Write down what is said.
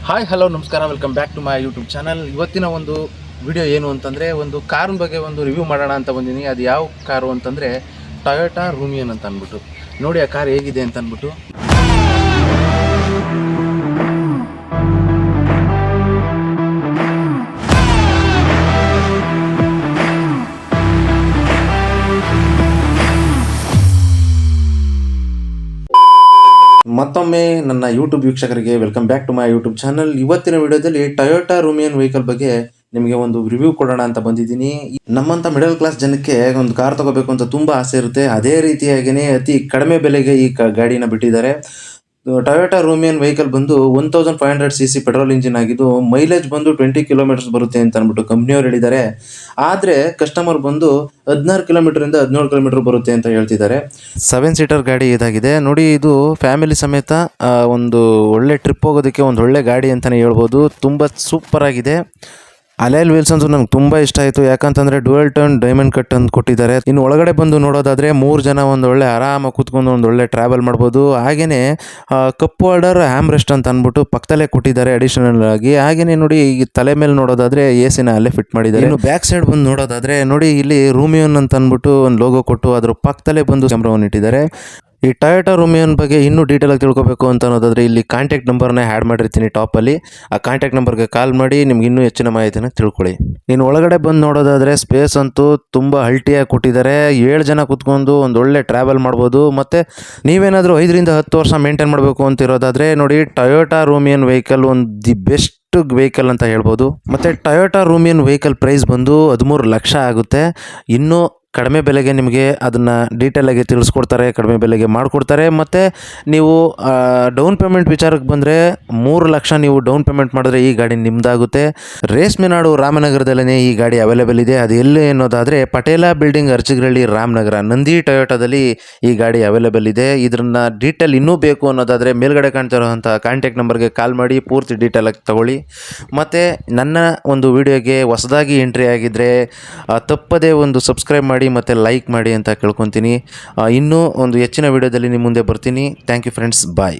Hi hello ನಮಸ್ಕಾರ, welcome back to my YouTube channel. ಇವತ್ತಿನ ಒಂದು ವಿಡಿಯೋ ಏನು ಅಂತಂದರೆ, ಒಂದು ಕಾರಿನ ಬಗ್ಗೆ ಒಂದು ರಿವ್ಯೂ ಮಾಡೋಣ ಅಂತ ಬಂದಿದ್ದೀನಿ. ಅದು ಯಾವ ಕಾರು ಅಂತಂದರೆ ಟೊಯೋಟಾ ರೂಮಿಯನ್ ಅಂತ ಅಂದ್ಬಿಟ್ಟು. ನೋಡಿ ಆ ಕಾರ್ ಹೇಗಿದೆ ಅಂತ ಅಂದ್ಬಿಟ್ಟು. ಮತ್ತೊಮ್ಮೆ ನನ್ನ ಯೂಟ್ಯೂಬ್ ವೀಕ್ಷಕರಿಗೆ welcome back to my YouTube channel. ಇವತ್ತಿನ ವಿಡಿಯೋದಲ್ಲಿ ಟೊಯೋಟಾ ರೂಮಿಯನ್ ವೆಹಿಕಲ್ ಬಗ್ಗೆ ನಿಮಗೆ ಒಂದು ರಿವ್ಯೂ ಕೊಡೋಣ ಅಂತ ಬಂದಿದ್ದೀನಿ. ನಮ್ಮಂಥ ಮಿಡಲ್ ಕ್ಲಾಸ್ ಜನಕ್ಕೆ ಒಂದು ಕಾರ್ ತಗೋಬೇಕು ಅಂತ ತುಂಬ ಆಸೆ ಇರುತ್ತೆ. ಅದೇ ರೀತಿಯಾಗಿಯೇ ಅತಿ ಕಡಿಮೆ ಬೆಲೆಗೆ ಈ ಗಾಡಿನ ಬಿಟ್ಟಿದ್ದಾರೆ. ಟೊಯೋಟಾ ರೂಮಿಯನ್ ವೆಹಿಕಲ್ ಬಂದು 1500cc ಪೆಟ್ರೋಲ್ ಇಂಜಿನ್ ಆಗಿದ್ದು, ಮೈಲೇಜ್ ಬಂದು 20 ಕಿಲೋಮೀಟರ್ಸ್ ಬರುತ್ತೆ ಅಂತ ಅಂದ್ಬಿಟ್ಟು ಕಂಪ್ನಿಯವ್ರು ಹೇಳಿದ್ದಾರೆ. ಆದರೆ ಕಸ್ಟಮರ್ ಬಂದು 16 ಕಿಲೋಮೀಟರಿಂದ 17 ಕಿಲೋಮೀಟರ್ ಬರುತ್ತೆ ಅಂತ ಹೇಳ್ತಿದ್ದಾರೆ. 7 ಸೀಟರ್ ಗಾಡಿ ಇದಾಗಿದೆ ನೋಡಿ. ಇದು ಫ್ಯಾಮಿಲಿ ಸಮೇತ ಒಂದು ಒಳ್ಳೆ ಟ್ರಿಪ್ ಹೋಗೋದಕ್ಕೆ ಒಂದು ಒಳ್ಳೆ ಗಾಡಿ ಅಂತಲೇ ಹೇಳ್ಬೋದು. ತುಂಬ ಸೂಪರ್ ಆಗಿದೆ. ಅಲೈಲ್ ವೀಲ್ಸ್ ಅಂತೂ ನಂಗೆ ತುಂಬ ಇಷ್ಟ ಆಯಿತು. ಯಾಕಂತಂದರೆ ಡ್ಯುಯಲ್ ಟರ್ನ್ ಡೈಮಂಡ್ ಕಟ್ ಅಂತ ಕೊಟ್ಟಿದ್ದಾರೆ. ಇನ್ನು ಒಳಗಡೆ ಬಂದು ನೋಡೋದಾದರೆ 3 ಜನ ಒಂದು ಒಳ್ಳೆ ಆರಾಮಾಗಿ ಕೂತ್ಕೊಂಡು ಒಂದು ಒಳ್ಳೆ ಟ್ರಾವೆಲ್ ಮಾಡ್ಬೋದು. ಹಾಗೆಯೇ ಕಪ್ ಹೋಲ್ಡರ್ ಹ್ಯಾಮ್ರೆಸ್ಟ್ ಅಂತ ಅಂದ್ಬಿಟ್ಟು ಪಕ್ಕದಲ್ಲೇ ಕೊಟ್ಟಿದ್ದಾರೆ ಅಡಿಷನಲ್ ಆಗಿ. ಹಾಗೆಯೇ ನೋಡಿ ಈ ತಲೆ ಮೇಲೆ ನೋಡೋದಾದರೆ AC ಅಲ್ಲೇ ಫಿಟ್ ಮಾಡಿದ್ದಾರೆ. ಇನ್ನು ಬ್ಯಾಕ್ ಸೈಡ್ ಬಂದು ನೋಡೋದಾದರೆ ನೋಡಿ, ಇಲ್ಲಿ ರೂಮಿಯನ್ ಅಂತ ಅಂದ್ಬಿಟ್ಟು ಒಂದು ಲೋಗೋ ಕೊಟ್ಟು ಅದ್ರ ಪಕ್ಕದಲ್ಲೇ ಬಂದು ಕ್ಯಾಮ್ರಾವನ್ನು ಇಟ್ಟಿದ್ದಾರೆ. ಈ ಟೊಯೋಟಾ ರೂಮಿಯನ್ ಬಗ್ಗೆ ಇನ್ನೂ ಡೀಟೇಲಾಗಿ ತಿಳ್ಕೊಬೇಕು ಅಂತ ಅನ್ನೋದಾದರೆ ಇಲ್ಲಿ ಕಾಂಟ್ಯಾಕ್ಟ್ ನಂಬರ್ನ ಆ್ಯಡ್ ಮಾಡಿರ್ತೀನಿ ಟಾಪಲ್ಲಿ. ಆ ಕಾಂಟ್ಯಾಕ್ಟ್ ನಂಬರ್ಗೆ ಕಾಲ್ ಮಾಡಿ ನಿಮ್ಗೆ ಇನ್ನೂ ಹೆಚ್ಚಿನ ಮಾಹಿತಿನ ತಿಳ್ಕೊಳ್ಳಿ. ಇನ್ನು ಒಳಗಡೆ ಬಂದು ನೋಡೋದಾದರೆ ಸ್ಪೇಸ್ ಅಂತೂ ತುಂಬ ಹಲ್ಟಿಯಾಗಿ ಕೊಟ್ಟಿದ್ದಾರೆ. 7 ಜನ ಕೂತ್ಕೊಂಡು ಒಂದು ಒಳ್ಳೆ ಟ್ರಾವೆಲ್ ಮಾಡ್ಬೋದು. ಮತ್ತು ನೀವೇನಾದರೂ 5 ರಿಂದ 10 ವರ್ಷ ಮೇಂಟೈನ್ ಮಾಡಬೇಕು ಅಂತಿರೋದಾದರೆ ನೋಡಿ, ಟೊಯೋಟಾ ರೂಮಿಯನ್ ವೆಹಿಕಲ್ ಒಂದು ದಿ ಬೆಸ್ಟ್ ವೆಹಿಕಲ್ ಅಂತ ಹೇಳ್ಬೋದು. ಮತ್ತು ಟೊಯೋಟಾ ರೂಮಿಯನ್ ವೆಹಿಕಲ್ ಪ್ರೈಸ್ ಬಂದು 13 ಲಕ್ಷ ಆಗುತ್ತೆ. ಇನ್ನೂ ಕಡಿಮೆ ಬೆಲೆಗೆ ನಿಮಗೆ ಅದನ್ನು ಡೀಟೇಲಾಗಿ ತಿಳಿಸ್ಕೊಡ್ತಾರೆ, ಕಡಿಮೆ ಬೆಲೆಗೆ ಮಾಡಿಕೊಡ್ತಾರೆ. ಮತ್ತು ನೀವು ಡೌನ್ ಪೇಮೆಂಟ್ ವಿಚಾರಕ್ಕೆ ಬಂದರೆ 3 ಲಕ್ಷ ನೀವು ಡೌನ್ ಪೇಮೆಂಟ್ ಮಾಡಿದ್ರೆ ಈ ಗಾಡಿ ನಿಮ್ಮದಾಗುತ್ತೆ. ರೇಷ್ಮೆನಾಡು ರಾಮನಗರದಲ್ಲೇ ಈ ಗಾಡಿ ಅವೈಲೇಬಲ್ ಇದೆ. ಅದು ಎಲ್ಲಿ ಅನ್ನೋದಾದರೆ ಪಟೇಲ ಬಿಲ್ಡಿಂಗ್, ಅರ್ಚಿಗ್ರಳ್ಳಿ, ರಾಮನಗರ, ನಂದಿ ಟೊಯೋಟಾದಲ್ಲಿ ಈ ಗಾಡಿ ಅವೈಲೇಬಲ್ ಇದೆ. ಇದನ್ನ ಡೀಟೇಲ್ ಇನ್ನೂ ಬೇಕು ಅನ್ನೋದಾದರೆ ಮೇಲ್ಗಡೆ ಕಾಣ್ತಿರೋಂಥ ಕಾಂಟ್ಯಾಕ್ಟ್ ನಂಬರ್ಗೆ ಕಾಲ್ ಮಾಡಿ ಪೂರ್ತಿ ಡೀಟೇಲಾಗಿ ತಗೊಳ್ಳಿ. ಮತ್ತು ನನ್ನ ಒಂದು ವಿಡಿಯೋಗೆ ಹೊಸದಾಗಿ ಎಂಟ್ರಿ ಆಗಿದ್ದರೆ ತಪ್ಪದೇ ಒಂದು ಸಬ್ಸ್ಕ್ರೈಬ್ ಮಾಡಿ ಮತ್ತು ಲೈಕ್ ಮಾಡಿ ಅಂತ ಕೇಳ್ಕೊತೀನಿ. ಇನ್ನೂ ಒಂದು ಹೆಚ್ಚಿನ ವಿಡಿಯೋದಲ್ಲಿ ನಿಮ್ಮ ಮುಂದೆ ಬರ್ತೀನಿ. Thank you friends, bye.